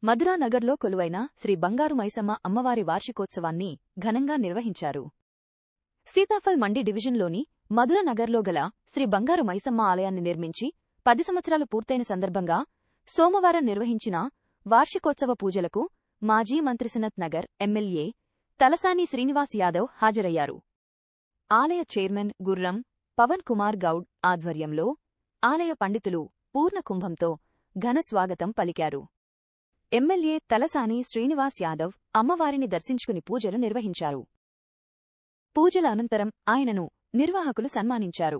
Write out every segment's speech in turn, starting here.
మధురానగర్లో కొలువైన శ్రీ బంగారు మైసమ్మ అమ్మవారి వార్షికోత్సవాన్ని ఘనంగా నిర్వహించారు. సీతాఫల్ మండి డివిజన్లోని మధురానగర్లో గల శ్రీ బంగారు మైసమ్మ ఆలయాన్ని నిర్మించి 10 సంవత్సరాలు పూర్తయిన సందర్భంగా సోమవారం నిర్వహించిన వార్షికోత్సవ పూజలకు మాజీ మంత్రి సనత్ నగర్ ఎమ్మెల్యే తలసాని శ్రీనివాస్ యాదవ్ హాజరయ్యారు. ఆలయ చైర్మన్ గుర్రం పవన్ కుమార్ గౌడ్ ఆధ్వర్యంలో ఆలయ పండితులు పూర్ణ కుంభంతో ఘన స్వాగతం పలికారు. ఎమ్మెల్యే తలసాని శ్రీనివాస్ యాదవ్ అమ్మవారిని దర్శించుకుని పూజలు నిర్వహించారు. పూజల అనంతరం ఆయనను నిర్వాహకులు సన్మానించారు.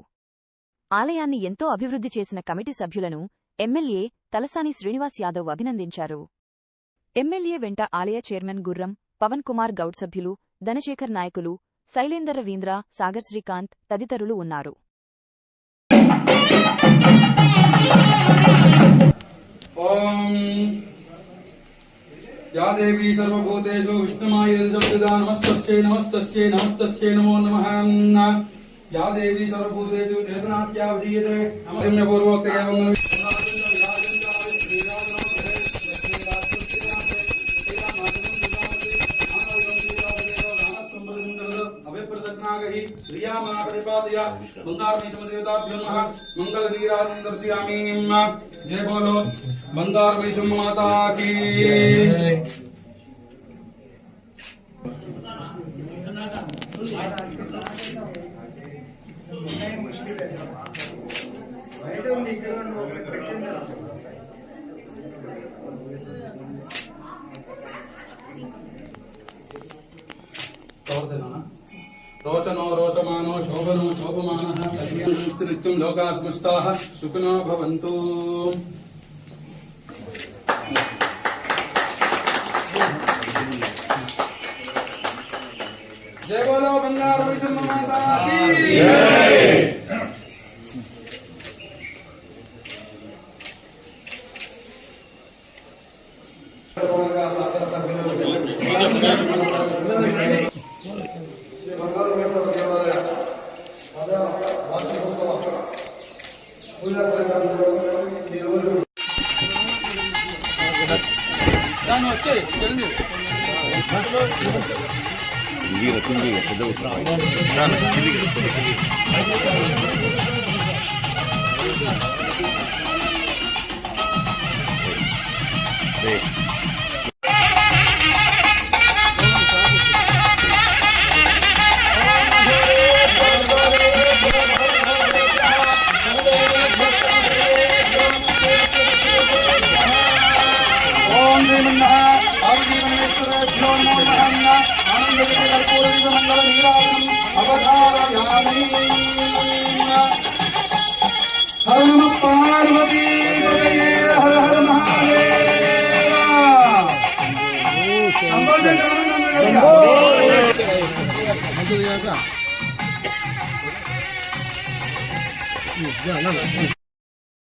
ఆలయాన్ని ఎంతో అభివృద్ధి చేసిన కమిటీ సభ్యులను ఎమ్మెల్యే తలసాని శ్రీనివాస్ యాదవ్ అభినందించారు. ఎమ్మెల్యే వెంట ఆలయ చైర్మన్ గుర్రం పవన్ కుమార్ గౌడ్ సభ్యులు ధనశేఖర్ నాయకులు శైలేందర్ రవీంద్ర సాగర్ శ్రీకాంత్ తదితరులు ఉన్నారు. या देवी सर्वभूतेषु विष्णुमायेदुदा नमस्तस्यै नमस्तस्यै नमस्तस्यै नमो नमः। या देवी सर्वभूतेषु देवनात्यावधीयते नमः पूर्वोक्तयं अभिप्रदत्नागहि श्रियामापरिपादया बंगारमैसमदेवताभ्यो नमः मंगलनीराजनं दर्शयामि। जय बोलो बंगारमैसम माता की। रोचनो रोचमानो शोभनो शोभमानः नित्यं लोकाः समस्ताः सुखिनो भवन्तु। जय बोलो बंगार मैसम्मा माता की जय। हर नमः पार्वती हर हर महादेव।